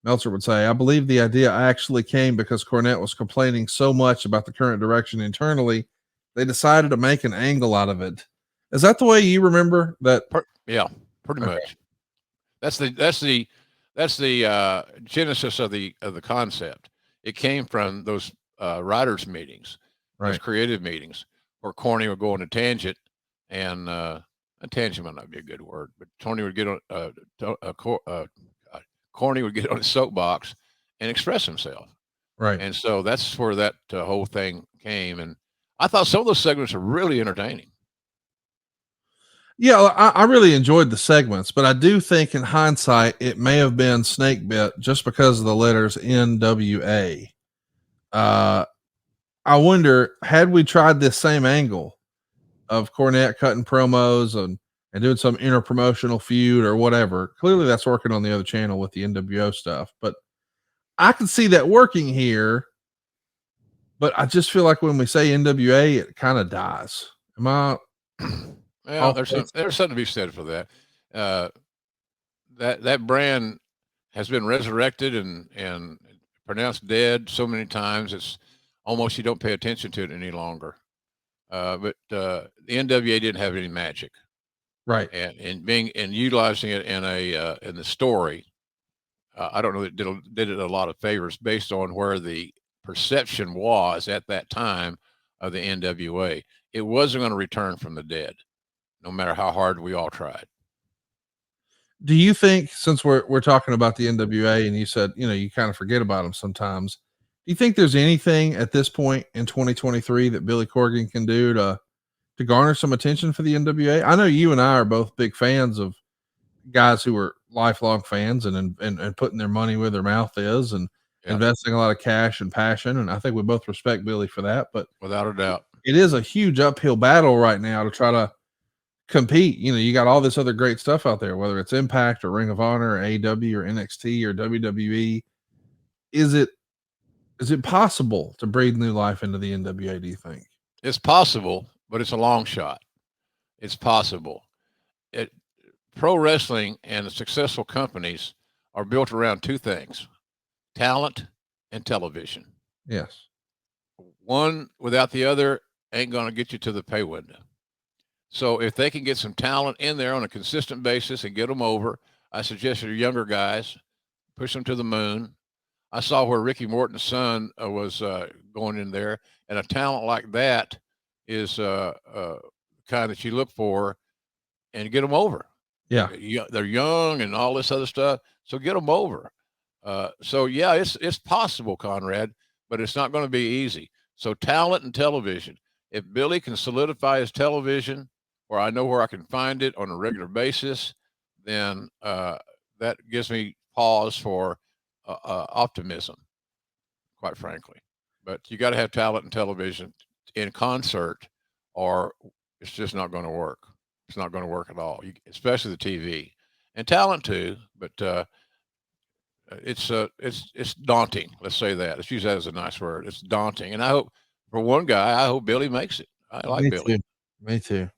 Meltzer would say, I believe the idea actually came because Cornette was complaining so much about the current direction internally, they decided to make an angle out of it. Is that the way you remember that? Yeah, pretty Okay. much. That's the genesis of the concept. It came from those writers' meetings, those Right. creative meetings, where Corny would go on a tangent, and a tangent might not be a good word, but Tony would get on Corny would get on his soapbox and express himself, Right. and so that's where that whole thing came. And I thought some of those segments are really entertaining. Yeah, I really enjoyed the segments, but I do think in hindsight it may have been snake bit just because of the letters NWA. Uh, I wonder, had we tried this same angle of Cornette cutting promos and doing some interpromotional feud or whatever, clearly that's working on the other channel with the NWO stuff. But I can see that working here. But I just feel like when we say NWA, it kind of dies. Am I Well, off base? there's something to be said for that. Uh, that brand has been resurrected and pronounced dead so many times it's almost you don't pay attention to it any longer. But the NWA didn't have any magic, Right. and being and utilizing it in the story, I don't know that did it a lot of favors based on where the perception was at that time of the NWA. It wasn't going to return from the dead, no matter how hard we all tried. Do you think, since we're talking about the NWA and you said, you kind of forget about them sometimes, do you think there's anything at this point in 2023 that Billy Corgan can do to garner some attention for the NWA? I know you and I are both big fans of guys who are lifelong fans and putting their money where their mouth is and Yeah, investing a lot of cash and passion. And I think we both respect Billy for that. But without a doubt. it is a huge uphill battle right now to try to compete. You got all this other great stuff out there, whether it's Impact or Ring of Honor or AW or NXT or WWE. Is it possible to breathe new life into the NWA, do you think? It's possible, but it's a long shot. It's possible. It, Pro wrestling and the successful companies are built around two things: talent and television. Yes. One without the other ain't going to get you to the pay window. So if they can get some talent in there on a consistent basis and get them over, I suggest your younger guys push them to the moon. I saw where Ricky Morton's son was going in there, and a talent like that is kind that you look for and get them over. Yeah. They're young and all this other stuff, so get them over. So yeah, it's possible, Conrad, but it's not going to be easy. So talent and television. If Billy can solidify his television, where I know where I can find it on a regular basis, then that gives me pause for optimism, quite frankly. But you got to have talent and television in concert, or it's just not going to work. It's not going to work at all, especially the TV and talent too. But it's daunting. Let's say that. Let's use that as a nice word. It's daunting, and I hope for one guy, I hope Billy makes it. I like Me Billy. too. Me too.